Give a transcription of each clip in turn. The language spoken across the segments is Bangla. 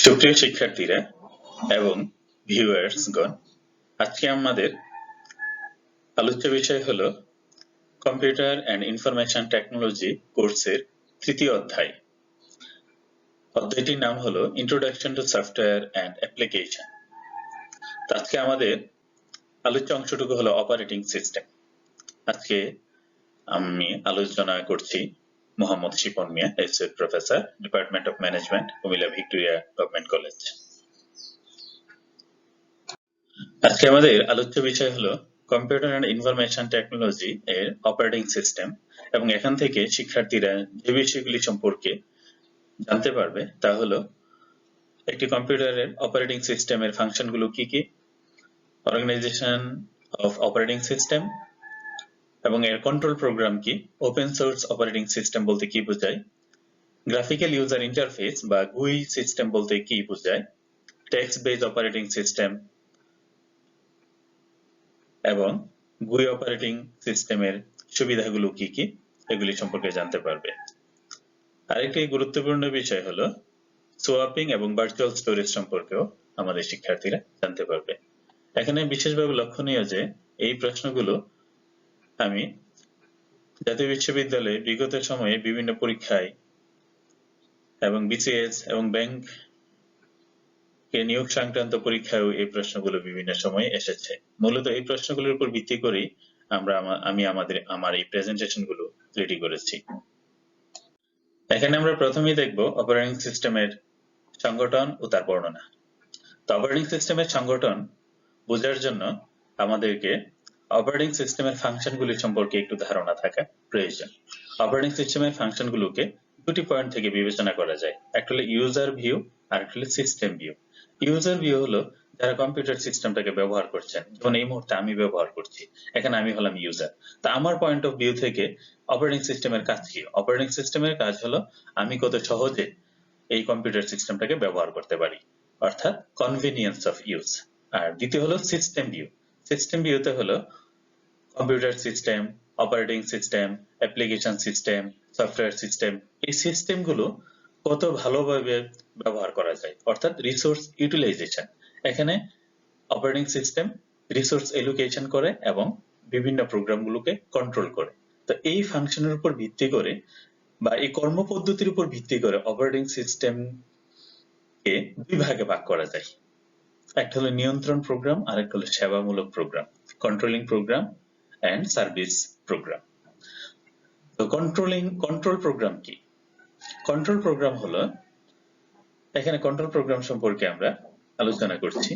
সুপ্রিয় শিক্ষার্থীরা এবং ভিউয়ার্সগণ, আজকে আমাদের আলোচ্য বিষয় হলো কম্পিউটার অ্যান্ড ইনফরমেশন টেকনোলজি কোর্সের তৃতীয় অধ্যায়। অধ্যায়টির নাম হলো introduction to software and application. আজকে আমাদের আলোচ্য অংশটুকু হলো অপারেটিং সিস্টেম। আজকে আমি আলোচনা করছি Mohammad Shipon Mia, associate professor, department of management, Cumilla Victoria government college. আজকে আমাদের আলোচ্য বিষয় হলো কম্পিউটার অ্যান্ড ইনফরমেশন টেকনোলজি এর অপারেটিং সিস্টেম, এবং এখান থেকে শিক্ষার্থীরা যে বিষয়গুলি সম্পর্কে জানতে পারবে তা হলো একটি কম্পিউটারের অপারেটিং সিস্টেমের ফাংশনগুলো কি কি, অর্গানাইজেশন অফ অপারেটিং সিস্টেম এবং এর কন্ট্রোল প্রোগ্রাম কি, ওপেন সোর্স অপারেটিং সিস্টেম বলতে কি বোঝায়, গ্রাফিক্যাল ইউজার ইন্টারফেস বা GUI সিস্টেম বলতে কি বোঝায়, টেক্সট বেসড অপারেটিং সিস্টেম এবং GUI অপারেটিং সিস্টেমের সুবিধাগুলো কি কি, এগুলি সম্পর্কে জানতে পারবে। আরেকটি গুরুত্বপূর্ণ বিষয় হলো সোয়াপিং এবং ভার্চুয়াল স্টোরেজ সম্পর্কেও আমাদের শিক্ষার্থীরা জানতে পারবে। এখানে বিশেষভাবে লক্ষণীয় যে এই প্রশ্নগুলো আমি জাতীয় বিশ্ববিদ্যালয়ে বিগত সময়ে বিভিন্ন পরীক্ষায় এবং বিসিএস এবং ব্যাংক নিয়োগ সংক্রান্ত পরীক্ষায়ও এই প্রশ্নগুলো বিভিন্ন সময়ে এসেছে। মূলত এই প্রশ্নগুলোর উপর ভিত্তি করেই আমি আমার এই প্রেজেন্টেশনগুলো রেডি করেছি। এখানে আমরা প্রথমেই দেখব অপারেটিং সিস্টেমের সংগঠন ও তার বর্ণনা। তো অপারেটিং সিস্টেমের সংগঠন বোঝার জন্য আমাদেরকে অপারেটিং সিস্টেমের ফাংশনগুলি সম্পর্কে একটু ধারণা থাকা প্রয়োজন। অপারেটিং সিস্টেমের ফাংশনগুলোকে দুটি পয়েন্ট থেকে বিবেচনা করা যায়, একটা হলো ইউজার ভিউ আর একটা হলো সিস্টেম ভিউ। ইউজার ভিউ হলো যারা কম্পিউটার সিস্টেমটাকে ব্যবহার করছেন, যেমন এই মুহূর্তে আমি ব্যবহার করছি, এখানে আমি হলাম ইউজার। তা আমার পয়েন্ট অফ ভিউ থেকে অপারেটিং সিস্টেমের কাজ কি? অপারেটিং সিস্টেমের কাজ হলো আমি কত সহজে এই কম্পিউটার সিস্টেমটাকে ব্যবহার করতে পারি, অর্থাৎ কনভেনিয়েন্স অফ ইউজ। আর দ্বিতীয় হলো সিস্টেম ভিউ। সিস্টেম ভিউতে হলো computer system, operating system, application system, software system, এই সিস্টেমগুলো কত ভালোভাবে ব্যবহার করা যায়, অর্থাৎ রিসোর্স ইউটিলাইজেশন। এখানে অপারেটিং সিস্টেম রিসোর্স এলোকেশন করে এবং বিভিন্ন প্রোগ্রামগুলোকে কন্ট্রোল করে। তো এই ফাংশনের উপর ভিত্তি করে বা এই কর্মপদ্ধতির উপর ভিত্তি করে অপারেটিং সিস্টেমকে দুই ভাগে ভাগ করা যায়। একটা হলো নিয়ন্ত্রণ প্রোগ্রাম আর একটা হলো সেবামূলক program, controlling program and service program. তো কন্ট্রোল প্রোগ্রাম কি? কন্ট্রোল প্রোগ্রাম হলো, এখানে কন্ট্রোল প্রোগ্রাম সম্পর্কে আমরা আলোচনা করছি।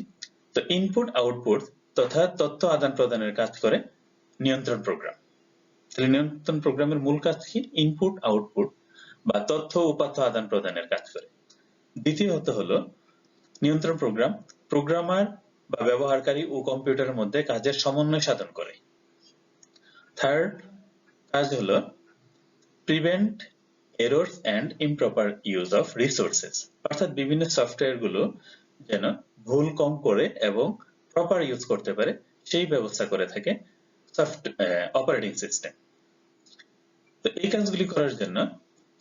তো ইনপুট আউটপুট তথা তথ্য আদান প্রদানের কাজ করে নিয়ন্ত্রণ প্রোগ্রাম। তাহলে নিয়ন্ত্রণ প্রোগ্রামের মূল কাজ কি? ইনপুট আউটপুট বা তথ্য উপাত্ত আদান প্রদানের কাজ করে। দ্বিতীয়ত হলো নিয়ন্ত্রণ প্রোগ্রাম প্রোগ্রামার বা ব্যবহারকারী ও কম্পিউটারের মধ্যে কাজের সমন্বয় সাধন করে। থার্ড কাজ হলো prevent errors and improper use of resources, অর্থাৎ বিভিন্ন সফটওয়্যার গুলো যেন ভুল কম করে এবং প্রপার ইউজ করতে পারে সেই ব্যবস্থা করে থাকে অপারেটিং সিস্টেম। তো এই কাজগুলি করার জন্য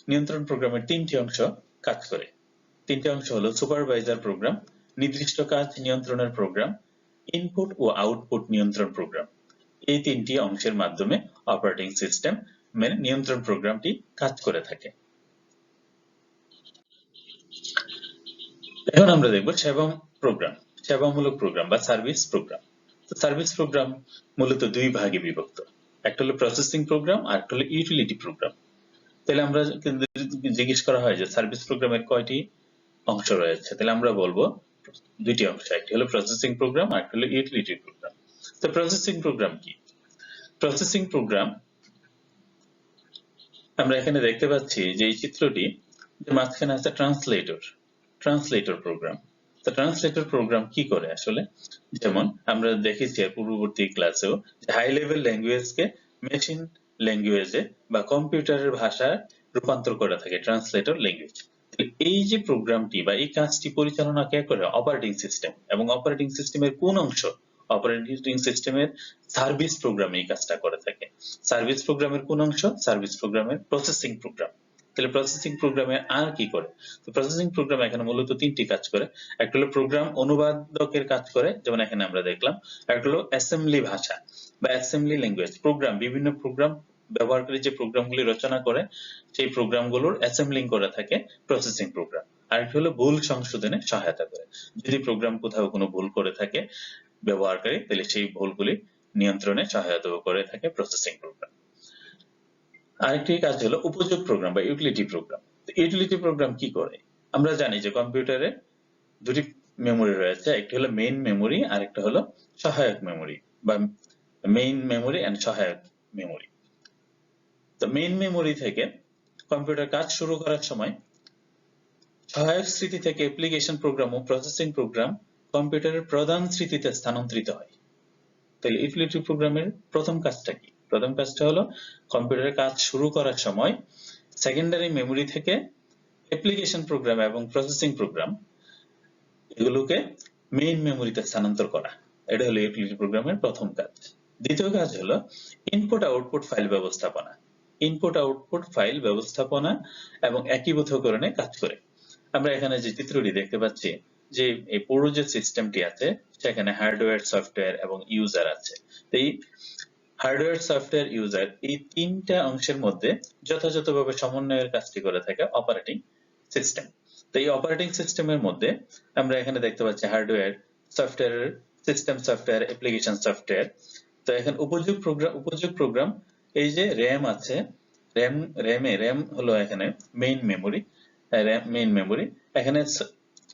নিয়ন্ত্রণ প্রোগ্রামের তিনটি অংশ কাজ করে। তিনটি অংশ হলো সুপারভাইজার প্রোগ্রাম, নির্দিষ্ট কাজ নিয়ন্ত্রণের প্রোগ্রাম, ইনপুট ও আউটপুট নিয়ন্ত্রণ প্রোগ্রাম। এই তিনটি অংশের মাধ্যমে অপারেটিং সিস্টেম নিয়ন্ত্রণ প্রোগ্রামটি কাজ করে থাকে। এখন আমরা দেখব সেবামূলক প্রোগ্রাম বা সার্ভিস প্রোগ্রাম। তো সার্ভিস প্রোগ্রাম মূলত দুই ভাগে বিভক্ত, একটা হলো প্রসেসিং প্রোগ্রাম আর একটা হলো ইউটিলিটি প্রোগ্রাম। তাহলে আমরা জিজ্ঞেস করা হয় যে সার্ভিস প্রোগ্রামের কয়টি অংশ রয়েছে, তাহলে আমরা বলবো দুইটি অংশ, একটি হলো প্রসেসিং প্রোগ্রাম আর একটা হলো ইউটিলিটি প্রোগ্রাম। তো প্রসেসিং প্রোগ্রাম কি? প্রসেসিং প্রোগ্রাম আমরা এখানে দেখতে পাচ্ছি যে এই চিত্রটি, যে মাঝখানে আছে ট্রান্সলেটর প্রোগ্রাম। তো ট্রান্সলেটর প্রোগ্রাম কি করে আসলে? যেমন আমরা দেখেছি পূর্ববর্তী ক্লাসেও যে হাই লেভেল ল্যাঙ্গুয়েজকে মেশিন ল্যাঙ্গুয়েজে বা কম্পিউটারের ভাষায় রূপান্তর করে থাকে ট্রান্সলেটর ল্যাঙ্গুয়েজ। এই যে প্রোগ্রামটি বা এই কাজটি পরিচালনা কে করে? Operating system. এবং অপারেটিং সিস্টেমের কোন অংশ? অপারেটিং সিস্টেমের সার্ভিস প্রোগ্রাম এই কাজটা করে থাকে। সার্ভিস প্রোগ্রামের কোন অংশ? সার্ভিস প্রোগ্রামের প্রসেসিং প্রোগ্রাম। তাহলে প্রসেসিং প্রোগ্রামে আর কি করে? তো প্রসেসিং প্রোগ্রাম এখানে মূলত তিনটি কাজ করে। একটা হলো প্রোগ্রাম অনুবাদকের কাজ করে, যেমন এখানে আমরা দেখলাম। একটা হলো অ্যাসেম্বলি ভাষা বা অ্যাসেম্বলি ল্যাঙ্গুয়েজ, প্রোগ্রাম, বিভিন্ন প্রোগ্রাম ব্যবহারকারী যে প্রোগ্রামগুলি রচনা করে সেই প্রোগ্রামগুলোর অ্যাসেম্বলিং করে থাকে প্রসেসিং প্রোগ্রাম। আরেকটা হলো ভুল সংশোধনে সহায়তা করে। যদি প্রোগ্রাম কোথাও কোনো ভুল করে থাকে ব্যবহারকারী, তাহলে সেই ভুলগুলি নিয়ন্ত্রণে সহায়তা করে থাকে প্রসেসিং প্রোগ্রাম। আরেকটি কাজ হলো উপযোগ প্রোগ্রাম বা ইউটিলিটি প্রোগ্রাম। ইউটিলিটি প্রোগ্রাম কি করে? আমরা জানি যে কম্পিউটারে দুটি মেমোরি রয়েছে, একটি হলো মেইন মেমোরি আর একটা হলো সহায়ক মেমোরি বা মেইন মেমোরি এন্ড সহায়ক মেমোরি। তো মেইন মেমোরি থেকে কম্পিউটার কাজ শুরু করার সময় সহায়ক স্মৃতি থেকে অ্যাপ্লিকেশন প্রোগ্রাম ও প্রসেসিং প্রোগ্রাম কম্পিউটারের প্রধান স্মৃতিতে স্থানান্তরিত হয়। তাহলে ইউটিলিটি প্রোগ্রামের প্রথম কাজটা কি? প্রথম কাজটা হলো কম্পিউটারের কাজ শুরু করার সময় সেকেন্ডারি মেমোরি থেকে অ্যাপ্লিকেশন প্রোগ্রাম এবং প্রসেসিং প্রোগ্রাম এগুলোকে মেইন মেমোরিতে স্থানান্তর করা। এটা হলো ইউটিলিটি প্রোগ্রামের প্রথম কাজ। দ্বিতীয় কাজ হলো ইনপুট আউটপুট ফাইল ব্যবস্থাপনা। ইনপুট আউটপুট ফাইল ব্যবস্থাপনা এবং একীভূতকরণে কাজ করে। আমরা এখানে যে চিত্রটি দেখতে পাচ্ছি যে এই পুরো যে সিস্টেমটি আছে সেখানে হার্ডওয়্যার, সফটওয়্যার এবং ইউজার আছে। তো এই হার্ডওয়্যার, সফটওয়্যার, ইউজার এই তিনটা অংশের মধ্যে যথাযথভাবে সমন্বয়ের কাজটি করে থাকে অপারেটিং সিস্টেম। তো এই অপারেটিং সিস্টেমের মধ্যে আমরা এখানে দেখতে পাচ্ছি hardware, software, system software, application software. তো এখানে উপযোগ প্রোগ্রাম এই যে র‍্যাম আছে, র‍্যাম হলো এখানে মেইন মেমোরি, এখানে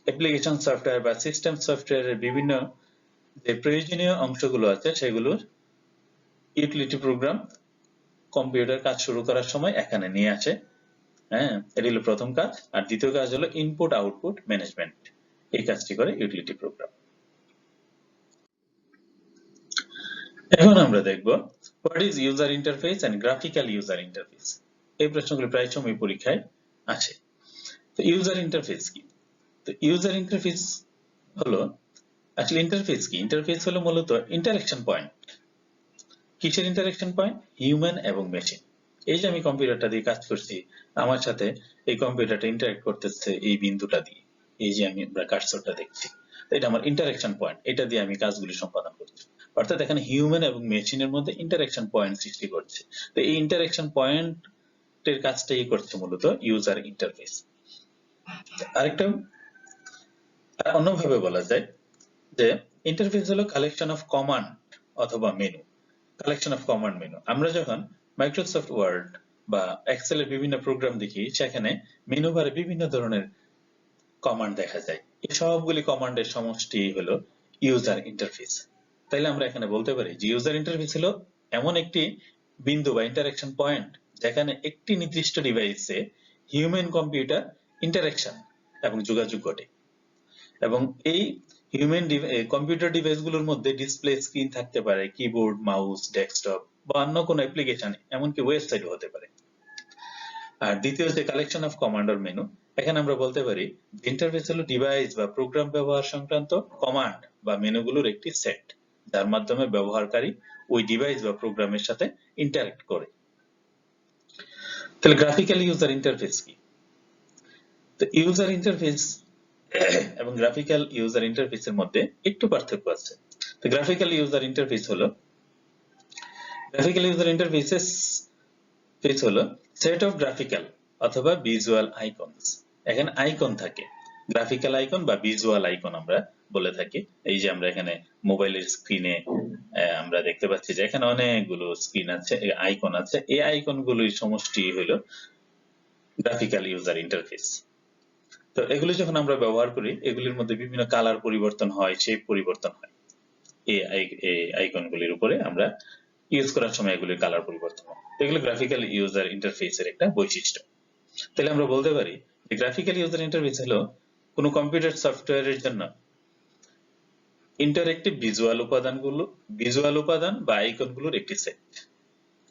অ্যাপ্লিকেশন সফটওয়্যার বা সিস্টেম সফটওয়্যারের বিভিন্ন যে প্রয়োজনীয় অংশগুলো আছে সেগুলোর ইউটিলিটি প্রোগ্রাম কম্পিউটার কাজ শুরু করার সময় এখানে নিয়ে আসে। হ্যাঁ, এটি হলো প্রথম কাজ। আর দ্বিতীয় কাজ হলো ইনপুট আউটপুট ম্যানেজমেন্ট। এই কাজটি করে ইউটিলিটি প্রোগ্রাম। এখন আমরা দেখব what is user interface and graphical user interface. এই প্রশ্নগুলো প্রায় সময় পরীক্ষায় আসে। তো ইউজার ইন্টারফেস কি? তো ইউজার ইন্টারফেস হলো আসলে ইন্টারফেস কি? ইন্টারফেস হলো মূলত ইন্টারেকশন পয়েন্ট। কিসের ইন্টারেকশন পয়েন্ট? হিউম্যান এবং মেশিন। এই যে আমি কম্পিউটারটা দিয়ে কাজ করছি, আমার সাথে এই কম্পিউটারটা ইন্টারেক্ট করতেছে এই বিন্দুটা দিয়ে, এই যে আমরা কার্সরটা দেখছি, এটা আমার ইন্টারেকশন পয়েন্ট। এটা দিয়ে আমি কাজগুলি সম্পাদন করছি। অর্থাৎ এখানে হিউম্যান এবং মেশিনের মধ্যে ইন্টারেকশন পয়েন্ট সৃষ্টি করছে। তো এই ইন্টারেকশন পয়েন্টের কাজটাই করছে মূলত ইউজার ইন্টারফেস। আরেকটা অন্যভাবে বলা যায় যে ইন্টারফেস হলো কালেকশন অফ কমান্ড অথবা menu. Collection of command menu. আমরা যখন মাইক্রোসফট ওয়ার্ড বা এক্সেলের বিভিন্ন প্রোগ্রাম দেখি সেখানে মেনু বারে বিভিন্ন ধরনের কমান্ড দেখা যায়। এই সবগুলি কমান্ডের সমষ্টি হলো ইউজার ইন্টারফেস। তাইলে আমরা এখানে বলতে পারি যে ইউজার ইন্টারফেস হলো এমন একটি বিন্দু বা ইন্টারেকশন পয়েন্ট যেখানে একটি নির্দিষ্ট ডিভাইসে হিউম্যান কম্পিউটার ইন্টারেকশন এবং যোগাযোগ ঘটে। এবং এই হিউম্যান কম্পিউটার ডিভাইসগুলোর মধ্যে ডিসপ্লে স্ক্রিন থাকতে পারে, কিবোর্ড, মাউস, ডেস্কটপ বা অন্য কোনো অ্যাপ্লিকেশন, এমনকি ওয়েবসাইটও হতে পারে। আর দ্বিতীয় যে collection of command or menu, এখানে আমরা বলতে পারি ইন্টারফেস হলো ডিভাইস বা প্রোগ্রাম ব্যবহার সংক্রান্ত কমান্ড বা মেনুগুলোর একটি সেট যার মাধ্যমে ব্যবহারকারী ওই ডিভাইস বা প্রোগ্রামের সাথে ইন্টারঅ্যাক্ট করে। তাহলে গ্রাফিক্যাল ইউজার ইন্টারফেস কি? তো ইউজার ইন্টারফেস এবং গ্রাফিক্যাল ইউজার ইন্টারফেসের মধ্যে একটু পার্থক্য আছে। তো গ্রাফিক্যাল ইউজার ইন্টারফেস হলো সেট অফ গ্রাফিক্যাল অথবা ভিজুয়াল আইকনস। এখানে আইকন থাকে, গ্রাফিক্যাল আইকন বা ভিজুয়াল আইকন আমরা বলে থাকি। এই যে আমরা এখানে মোবাইলের স্ক্রিনে আমরা দেখতে পাচ্ছি যে এখানে অনেকগুলো স্ক্রিন আছে, আইকন আছে। এই আইকনগুলোর সমষ্টি হলো গ্রাফিক্যাল ইউজার ইন্টারফেস। তো এগুলি যখন আমরা ব্যবহার করি এগুলির মধ্যে বিভিন্ন কালার পরিবর্তন হয়, শেপ পরিবর্তন হয়। এই আইকনগুলির উপরে আমরা ইউজ করার সময় এগুলির কালার পরিবর্তন হয়। এগুলো গ্রাফিক্যাল ইউজার ইন্টারফেসের একটা বৈশিষ্ট্য। তাহলে আমরা বলতে পারি যে গ্রাফিক্যাল ইউজার ইন্টারফেস হলো কোনো কম্পিউটার সফটওয়্যারের জন্য ইন্টারেক্টিভ ভিজুয়াল উপাদান বা আইকনগুলোর একটি সেট।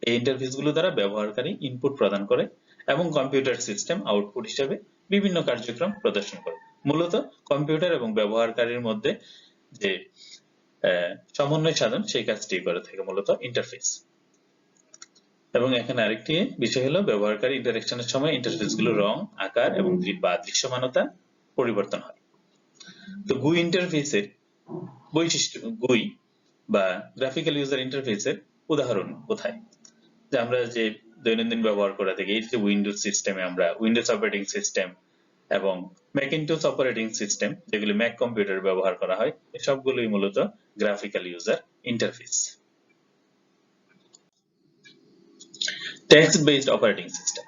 এই ইন্টারফেসগুলো দ্বারা ব্যবহারকারী ইনপুট প্রদান করে এবং কম্পিউটার সিস্টেম আউটপুট হিসেবে বিভিন্ন কার্যক্রম প্রদর্শন করে। মূলত কম্পিউটার এবং ব্যবহারকারীর মধ্যে যে সমন্বয় সাধন সেই কাজটি করে থাকে মূলত ইন্টারফেস। এবং এখানে আরেকটি বিষয় হলো ব্যবহারকারী ইন্টারেকশনের সময় ইন্টারফেসগুলোর রং, আকার এবং দৃশ্যমানতা পরিবর্তন হয়। তো GUI ইন্টারফেসের বৈশিষ্ট্য, GUI বা গ্রাফিক্যাল ইউজার ইন্টারফেসের উদাহরণ কোথায়? যে আমরা যে দৈনন্দিন ব্যবহার করে থাকি, এই যে উইন্ডোজ সিস্টেমে আমরা উইন্ডোজ অপারেটিং সিস্টেম এবং ম্যাকিনটশ অপারেটিং সিস্টেম, যেগুলি ম্যাক কম্পিউটার ব্যবহার করা হয়, সবগুলোই মূলত graphical user interface. Text based operating system,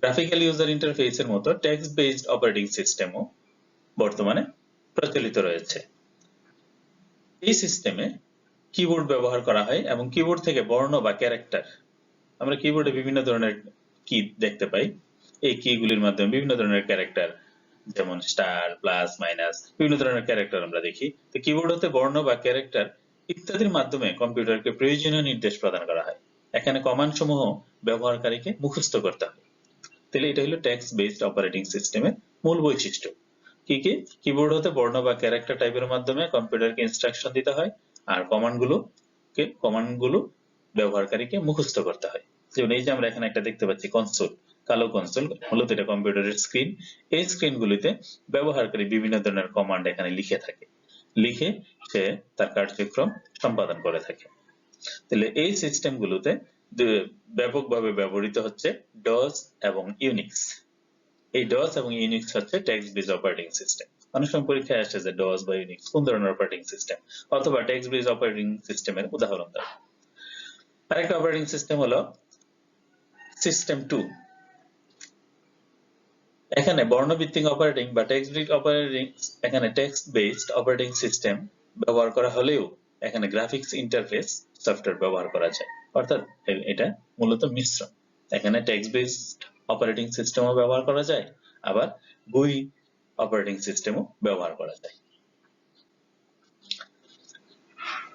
graphical user ইন্টারফেসের মতো টেক্সট বেসড অপারেটিং সিস্টেমও বর্তমানে প্রচলিত রয়েছে। এই সিস্টেমে কিবোর্ড ব্যবহার করা হয় এবং কিবোর্ড থেকে বর্ণ বা ক্যারেক্টার, আমরা কিবোর্ডে বিভিন্ন ধরনের কি দেখতে পাই, এই কিগুলির মাধ্যমে বিভিন্ন ধরনের ক্যারেক্টার, যেমন স্টার, প্লাস, মাইনাস, বিভিন্ন ধরনের ক্যারেক্টার আমরা দেখি। তো কিবোর্ড হতে বর্ণ বা ক্যারেক্টার ইত্যাদির মাধ্যমে কম্পিউটারকে প্রয়োজনীয় নির্দেশ প্রদান করা হয়। এখানে কমান্ড সমূহ ব্যবহারকারীকে মুখস্থ করতে হয়। তাহলে এটা হলো টেক্সট বেসড অপারেটিং সিস্টেমের মূল বৈশিষ্ট্য। কি কি? কিবোর্ড হতে বর্ণ বা ক্যারেক্টার টাইপের মাধ্যমে কম্পিউটারকে ইনস্ট্রাকশন দিতে হয়, আর কমান্ডগুলো ব্যবহারকারীকে মুখস্থ করতে হয়। যেমন এই যে আমরা এখানে একটা দেখতে পাচ্ছি কনসোল, কালো কনসোল, মূলত এটা কম্পিউটারের স্ক্রিন। এই স্ক্রিনগুলিতে ব্যবহারকারী বিভিন্ন ধরনের কমান্ড এখানে লিখে থাকে, লিখে সে তার কার্যক্রম সম্পাদন করে থাকে। তাহলে এই সিস্টেমগুলোতে ব্যাপকভাবে ব্যবহৃত হচ্ছে ডস এবং ইউনিক্স। এই ডস এবং ইউনিক্স হচ্ছে টেক্সট বেসড অপারেটিং সিস্টেম। অনেক সময় পরীক্ষায় আসে যে ডস বা ইউনিক্স কোন ধরনের অপারেটিং সিস্টেম, অথবা টেক্সট বেসড অপারেটিং সিস্টেমের উদাহরণ দাও। আরেকটা অপারেটিং সিস্টেম হলো সিস্টেম 2। এখানে বর্ণভিত্তিক অপারেটিং বা টেক্সট বেসড অপারেটিং, এখানে টেক্সট বেসড অপারেটিং সিস্টেম ব্যবহার করা হলেও এখানে গ্রাফিক্স ইন্টারফেস সফটওয়্যার ব্যবহার করা যায়, অর্থাৎ এটা মূলত মিশ্রণ। এখানে টেক্সট বেসড অপারেটিং সিস্টেমও ব্যবহার করা যায়, আবার GUI অপারেটিং সিস্টেমও ব্যবহার করা যায়।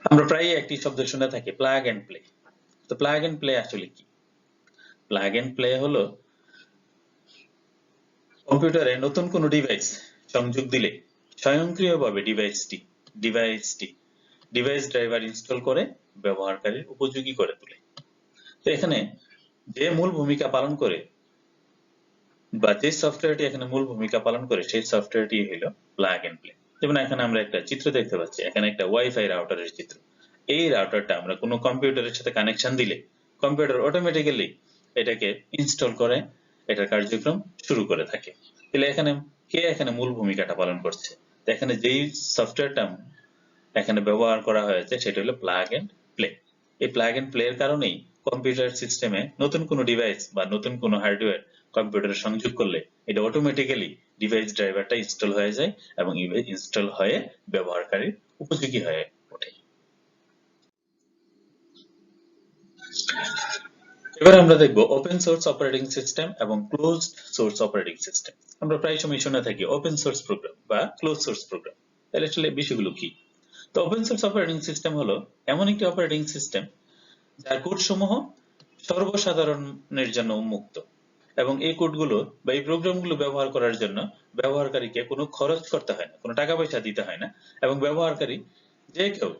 আমরা প্রায়ই একটি শব্দ শুনে থাকি, প্লাগ এন্ড প্লে। তো প্লাগ এন্ড প্লে আসলে কি? প্লাগ এন্ড প্লে হলো কম্পিউটারে নতুন কোনো ডিভাইস সংযোগ দিলে স্বয়ংক্রিয়ভাবে ডিভাইস ড্রাইভার ইনস্টল করে ব্যবহারকারীর উপযোগী করে তোলে। তো এখানে যে মূল ভূমিকা পালন করে বা যে সফটওয়্যারটি এখানে মূল ভূমিকা পালন করে, সেই সফটওয়্যারটি হলো প্লাগ এন্ড প্লে। যেমন এখানে আমরা একটা চিত্র দেখতে পাচ্ছি, এখানে একটা ওয়াইফাই রাউটারের চিত্র। এই রাউটারটা আমরা কোনো কম্পিউটারের সাথে কানেকশন দিলে কম্পিউটার অটোমেটিক্যালি এটাকে ইনস্টল করে এটার কার্যক্রম শুরু করে থাকে। তাহলে এখানে মূল ভূমিকাটা পালন করছে? এখানে যেই সফটওয়্যারটা এখানে ব্যবহার করা হয়েছে সেটা হলো প্লাগ এন্ড প্লে। এই প্লাগ এন্ড প্লে এর কারণেই কম্পিউটার সিস্টেমে নতুন কোনো ডিভাইস বা নতুন কোনো হার্ডওয়্যার কম্পিউটারে সংযোগ করলে এটা অটোমেটিক্যালি ডিভাইস ড্রাইভারটা ইনস্টল হয়ে যায় এবং ইনস্টল হয়ে ব্যবহারকারীর উপযোগী হয়ে ওঠে। এবার আমরা দেখব ওপেন সোর্স অপারেটিং সিস্টেম এবং ক্লোজড সোর্স অপারেটিং সিস্টেম। আমরা প্রায় সময় শুনে থাকি ওপেন সোর্স প্রোগ্রাম বা ক্লোজ সোর্স প্রোগ্রাম। তাহলে আসলে বিষয়গুলো কি? তো ওপেন সোর্স অপারেটিং সিস্টেম হলো এমন একটি অপারেটিং সিস্টেম যার কোড সমূহ সর্বসাধারণের জন্য উন্মুক্ত, এবং এই কোডগুলো বা এই প্রোগ্রামগুলো ব্যবহার করার জন্য ব্যবহারকারীকে কোনো খরচ করতে হয় না, কোনো টাকা পয়সা দিতে হয় না, এবং ব্যবহারকারী যে কেউ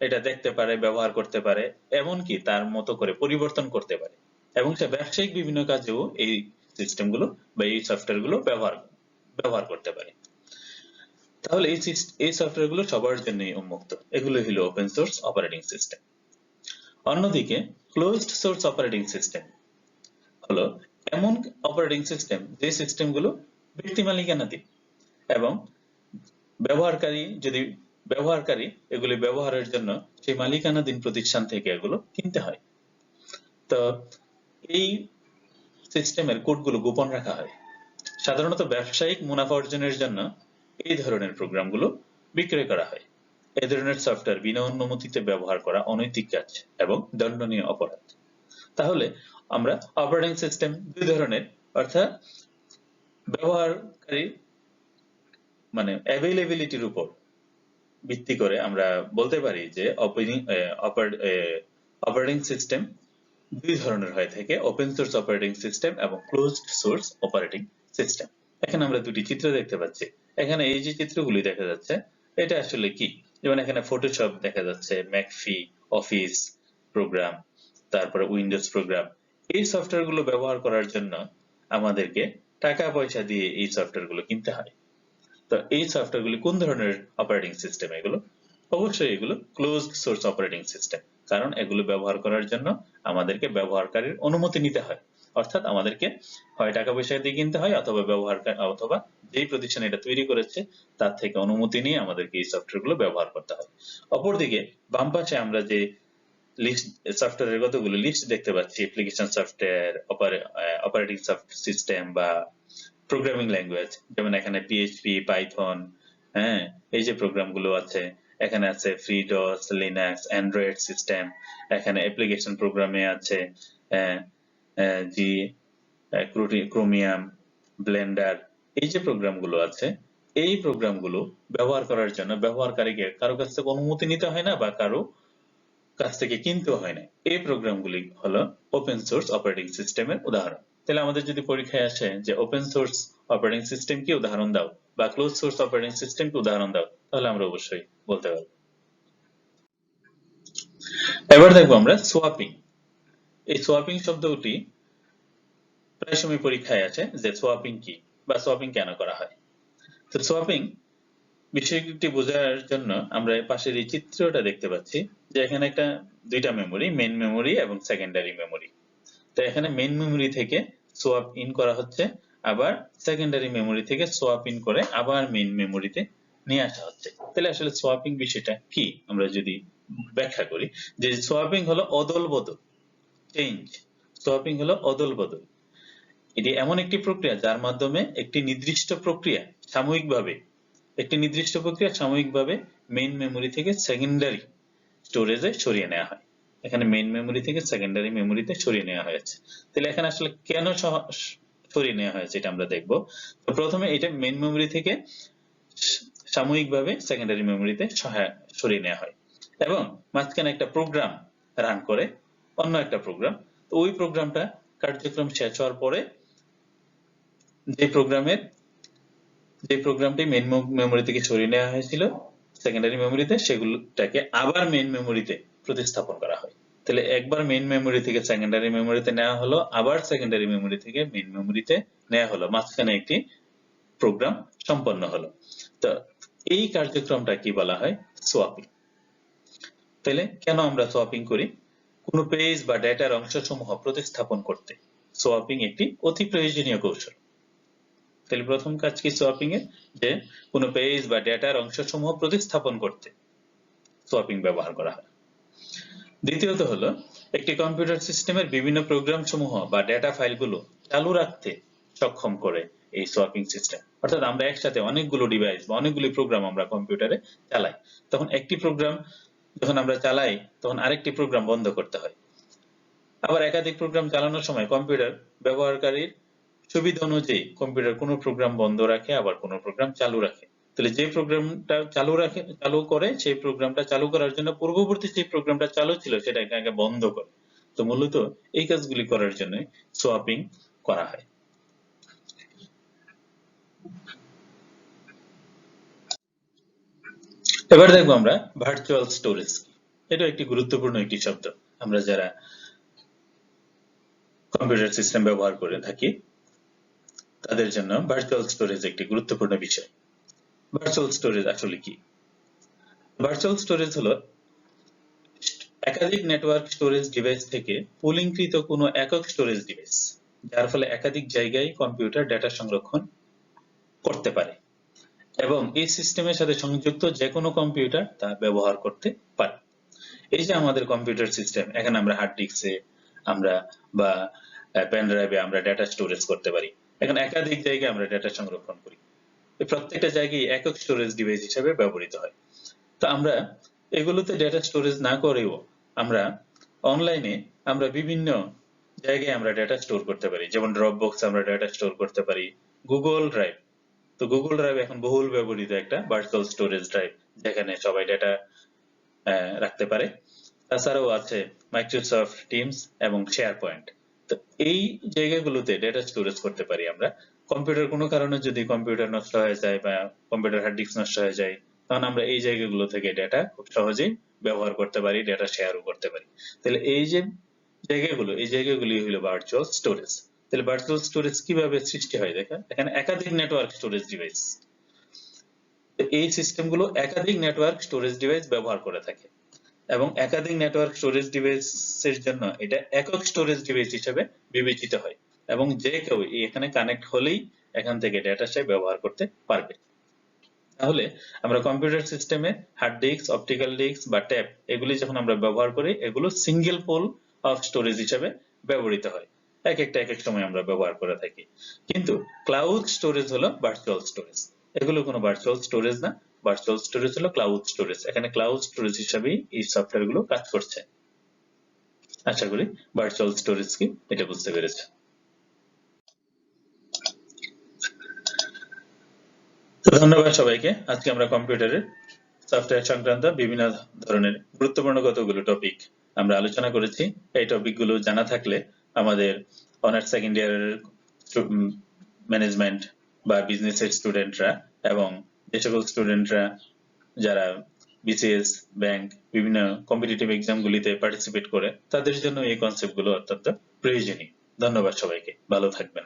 এটা দেখতে পারে, ব্যবহার করতে পারে, এমনকি তার মতো করে পরিবর্তন করতে পারে, এবং সে ব্যবসায়িক বিভিন্ন কাজেও এই সিস্টেমগুলো বা এই সফটওয়্যারগুলো ব্যবহার করতে পারে। তাহলে এই সফটওয়্যারগুলো সবার জন্যই উন্মুক্ত। এগুলো হলো ওপেন সোর্স অপারেটিং সিস্টেম। অন্যদিকে ক্লোজড সোর্স অপারেটিং সিস্টেম হলো এমন অপারেটিং সিস্টেম যে সিস্টেমগুলো ব্যক্তি মালিকানাধীন, এবং ব্যবহারকারী এগুলি ব্যবহারের জন্য সেই মালিকানাধীন প্রতিষ্ঠান থেকে এগুলো কিনতে হয়। তো এই সিস্টেমের কোডগুলো গোপন রাখা হয়। সাধারণত ব্যবসায়িক মুনাফা অর্জনের জন্য এই ধরনের প্রোগ্রামগুলো বিক্রয় করা হয়। এই ধরনের সফটওয়্যার বিনা অনুমতিতে ব্যবহার করা অনৈতিক কাজ এবং দণ্ডনীয় অপরাধ। তাহলে আমরা অপারেটিং সিস্টেম দুই ধরনের, অর্থাৎ ব্যবহারকারী মানে অ্যাভেইলেবিলিটির উপর ভিত্তি করে আমরা বলতে পারি যে অপারেটিং সিস্টেম দুই ধরনের হয়ে থাকে, ওপেন সোর্স অপারেটিং সিস্টেম এবং ক্লোজড সোর্স অপারেটিং সিস্টেম। এখানে আমরা দুটি চিত্র দেখতে পাচ্ছি। এখানে এই যে চিত্রগুলি দেখা যাচ্ছে এটা আসলে কি? যেমন এখানে ফটোশপ দেখা যাচ্ছে, ম্যাকফি, অফিস প্রোগ্রাম, তারপরে উইন্ডোজ প্রোগ্রাম, এই সফটওয়্যার গুলো ব্যবহার করার জন্য আমাদেরকে টাকা পয়সা দিয়ে এই সফটওয়্যার গুলো কিনতে হয়। তো এই সফটওয়্যার গুলি কোন ধরনের অপারেটিং সিস্টেম এগুলো? অবশ্যই এগুলো ক্লোজড সোর্স অপারেটিং সিস্টেম, কারণ এগুলো ব্যবহার করার জন্য আমাদেরকে ব্যবহারকারীর অনুমতি নিতে হয়। অর্থাৎ আমাদেরকে হয় টাকা পয়সা দিয়ে কিনতে হয় অথবা যেই প্রতিষ্ঠান এটা তৈরি করেছে তার থেকে অনুমতি নিয়ে আমাদেরকে এই সফটওয়্যার গুলো ব্যবহার করতে হয়। অপরদিকে বাম পাশে আমরা যে লিস্ট সফটওয়্যারের কতগুলো লিস্ট দেখতে পাচ্ছি, অ্যাপ্লিকেশন সফটওয়্যার, অপারেটিং সিস্টেম বা প্রোগ্রামিং ল্যাঙ্গুয়েজ, যেমন এখানে পিএইচপি, পাইথন, হ্যাঁ, এই যে প্রোগ্রামগুলো আছে, এখানে আছে ফ্রিডস, লিনাক্স, অ্যান্ড্রয়েড সিস্টেম, এখানে অ্যাপ্লিকেশন প্রোগ্রামে আছে জি, ক্রোমিয়াম, ব্লেন্ডার, এই যে প্রোগ্রামগুলো আছে, এই প্রোগ্রামগুলো ব্যবহার করার জন্য ব্যবহারকারীকে কারো কাছ থেকে অনুমতি নিতে হয় না বা কারো কাছ থেকে কিনতেও হয় না। এই প্রোগ্রামগুলি হলো ওপেন সোর্স অপারেটিং সিস্টেমের উদাহরণ। তাহলে আমাদের যদি পরীক্ষায় আসে যে ওপেন সোর্স অপারেটিং সিস্টেম কি উদাহরণ দাও বা ক্লোজ সোর্স অপারেটিং সিস্টেম কি উদাহরণ দাও, তাহলে আমরা অবশ্যই বলতে পারবো। এবার দেখবো আমরা সোয়াপিং। এই সোয়াপিং শব্দটি প্রায় সময় পরীক্ষায় আছে যে সোয়াপিং কি বা সোয়াপিং কেন করা হয়। তো সোয়াপিং বিষয়টি বোঝার জন্য আমরা পাশের এই চিত্রটা দেখতে পাচ্ছি যে এখানে একটা দুইটা মেমোরি, মেইন মেমোরি এবং সেকেন্ডারি মেমোরি। তো এখানে মেইন মেমোরি থেকে সোয়াপ ইন করা হচ্ছে, আবার সেকেন্ডারি মেমোরি থেকে সোয়াপ ইন করে আবার মেইন মেমোরিতে নিয়ে আসা হচ্ছে। তাহলে আসলে সোয়াপিং বিষয়টা কি আমরা যদি ব্যাখ্যা করি, যে সোয়াপিং হলো অদল বদল, চেঞ্জ। সোয়াপিং হলো অদল বদল। এটি এমন একটি প্রক্রিয়া যার মাধ্যমে একটি নির্দিষ্ট প্রক্রিয়া সাময়িকভাবে মেইন মেমোরি থেকে সেকেন্ডারি স্টোরেজে সরিয়ে নেওয়া হয়। এখানে মেইন মেমোরি থেকে সেকেন্ডারি মেমোরিতে সরিয়ে নেওয়া হয়েছে। তাহলে এখানে আসলে কেন সরিয়ে নেওয়া হয়েছে এটা আমরা দেখব। তো প্রথমে এটা মেইন মেমোরি থেকে সাময়িকভাবে সেকেন্ডারি মেমোরিতে সরিয়ে নেওয়া হয় এবং মাঝখানে একটা প্রোগ্রাম রান করে, অন্য একটা প্রোগ্রাম। তো ওই প্রোগ্রামটা কার্যক্রম শেষ হওয়ার পরে যে প্রোগ্রামটি মেইন মেমোরি থেকে সরিয়ে নেওয়া হয়েছিল সেকেন্ডারি মেমোরিতে, সেগুলোটাকে আবার মেইন মেমোরিতে প্রতিস্থাপন করা হয়। তাহলে একবার মেইন মেমোরি থেকে সেকেন্ডারি মেমোরিতে নেওয়া হলো, আবার সেকেন্ডারি মেমোরি থেকে মেইন মেমোরিতে নেওয়া হলো, মাঝখানে একটি প্রোগ্রাম সম্পন্ন হলো। তো এই কার্যক্রমটা কি বলা হয়? সোয়াপিং। তাহলে কেন আমরা সোয়াপিং করি? কোন পেজ বা ডেটার অংশসমূহ প্রতিস্থাপন করতে সোয়াপিং একটি অতি প্রয়োজনীয় কৌশল। তাহলে প্রথম কাজ কি সোয়াপিং এর? যে কোন পেজ বা ডেটার অংশসমূহ প্রতিস্থাপন করতে সোয়াপিং ব্যবহার করা হয়। দ্বিতীয়ত হলো একটি কম্পিউটার সিস্টেমের বিভিন্ন প্রোগ্রাম সমূহ বা ডেটা ফাইলগুলো চালু রাখতে সক্ষম করে এই সোয়াপিং সিস্টেম। অর্থাৎ আমরা একসাথে অনেকগুলো ডিভাইস বা অনেকগুলো প্রোগ্রাম আমরা কম্পিউটারে চালাই, তখন একটি প্রোগ্রাম যখন আমরা চালাই তখন আরেকটি প্রোগ্রাম বন্ধ করতে হয়। আবার একাধিক প্রোগ্রাম চালানোর সময় কম্পিউটার ব্যবহারকারীর সুবিধা অনুযায়ী কম্পিউটার কোনো প্রোগ্রাম বন্ধ রাখে, আবার কোনো প্রোগ্রাম চালু রাখে। তাহলে যে প্রোগ্রামটা চালু করে সেই প্রোগ্রামটা চালু করার জন্য পূর্ববর্তী যে প্রোগ্রামটা চালু ছিল সেটাকে আগে বন্ধ করে। তো মূলত এই কাজগুলি করার জন্য সোয়াপিং করা হয়। এবার দেখবো আমরা ভার্চুয়াল স্টোরেজ। এটা একটি গুরুত্বপূর্ণ একটি শব্দ। আমরা যারা কম্পিউটার সিস্টেম ব্যবহার করে থাকি তাদের জন্য ভার্চুয়াল স্টোরেজ একটি গুরুত্বপূর্ণ বিষয়। ভার্চুয়াল স্টোরেজ আসলে কি? ভার্চুয়াল স্টোরেজ হলো একাধিক নেটওয়ার্ক স্টোরেজ ডিভাইস থেকে পুলিংকৃত কোনো একক স্টোরেজ ডিভাইস, যার ফলে একাধিক জায়গায় কম্পিউটার ডেটা সংরক্ষণ করতে পারে এবং এই সিস্টেমের সাথে সংযুক্ত যে কোনো কম্পিউটার তা ব্যবহার করতে পারে। এই যে আমাদের কম্পিউটার সিস্টেম, এখানে আমরা হার্ড ডিস্কে আমরা বা পেন ড্রাইভে আমরা ডেটা স্টোরেজ করতে পারি। এখন একাধিক জায়গায় আমরা ডেটা সংরক্ষণ করি, এই প্রত্যেকটা জায়গায় একক স্টোরেজ ডিভাইস হিসেবে ব্যবহৃত হয়। তো আমরা এগুলোতে ডেটা স্টোরেজ না করেও আমরা অনলাইনে আমরা বিভিন্ন জায়গায় আমরা ডেটা স্টোর করতে পারি। যেমন ড্রপবক্স আমরা ডেটা স্টোর করতে পারি, গুগল ড্রাইভ। তো গুগল ড্রাইভ এখন বহুল ব্যবহৃত একটা ভার্চুয়াল স্টোরেজ ড্রাইভ, যেখানে সবাই ডেটা রাখতে পারে। তাছাড়াও আছে মাইক্রোসফট টিমস এবং শেয়ার পয়েন্ট। তো এই জায়গাগুলোতে ডেটা স্টোরেজ করতে পারি আমরা। কম্পিউটার কোনো কারণে যদি কম্পিউটার নষ্ট হয়ে যায় বা কম্পিউটার হার্ড ডিস্ক নষ্ট হয়ে যায়, তখন আমরা এই জায়গাগুলো থেকে ডেটা খুব সহজেই ব্যবহার করতে পারি, ডেটা শেয়ারও করতে পারি। তাহলে এই যে জায়গাগুলো, এই জায়গাগুলি হলো ভার্চুয়াল স্টোরেজ। তাহলে ভার্চুয়াল স্টোরেজ কিভাবে সৃষ্টি হয় দেখেন, এখানে একাধিক নেটওয়ার্ক স্টোরেজ ডিভাইস, এই সিস্টেমগুলো একাধিক নেটওয়ার্ক স্টোরেজ ডিভাইস ব্যবহার করে থাকে এবং একাধিক নেটওয়ার্ক স্টোরেজ ডিভাইসের জন্য এটা একক স্টোরেজ ডিভাইস হিসেবে বিবেচিত হয় এবং যে কেউ এখানে কানেক্ট হলেই এখান থেকে ডেটা সে ব্যবহার করতে পারবে। তাহলে আমরা কম্পিউটার সিস্টেমে হার্ড ডিস্ক, অপটিক্যাল ডিস্ক বা ট্যাপ এগুলি যখন আমরা ব্যবহার করি, এগুলো সিঙ্গেল পোল অফ স্টোরেজ হিসেবে ব্যবহৃত হয়, এক এক সময় আমরা ব্যবহার করে থাকি। কিন্তু ক্লাউড স্টোরেজ হলো ভার্চুয়াল স্টোরেজ, এগুলো কোনো ভার্চুয়াল স্টোরেজ না, ভার্চুয়াল স্টোরেজ হলো ক্লাউড স্টোরেজ। এখানে ক্লাউড স্টোরেজ হিসেবেই এই সফটওয়্যার গুলো কাজ করছে। আশা করি ভার্চুয়াল স্টোরেজ কি এটা বুঝতে পেরেছে। তো ধন্যবাদ সবাইকে। আজকে আমরা কম্পিউটারের সফটওয়্যার সংক্রান্ত বিভিন্ন ধরনের গুরুত্বপূর্ণ কতগুলো টপিক আমরা আলোচনা করেছি। এই টপিকগুলো জানা থাকলে আমাদের অনার্স সেকেন্ড ইয়ারের ম্যানেজমেন্ট বা বিজনেসের স্টুডেন্টরা এবং যে সকল স্টুডেন্টরা যারা বিসিএস, ব্যাংক, বিভিন্ন কম্পিটিটিভ এক্সামগুলিতে পার্টিসিপেট করে, তাদের জন্য এই কনসেপ্টগুলো অত্যন্ত প্রয়োজনীয়। ধন্যবাদ সবাইকে, ভালো থাকবেন।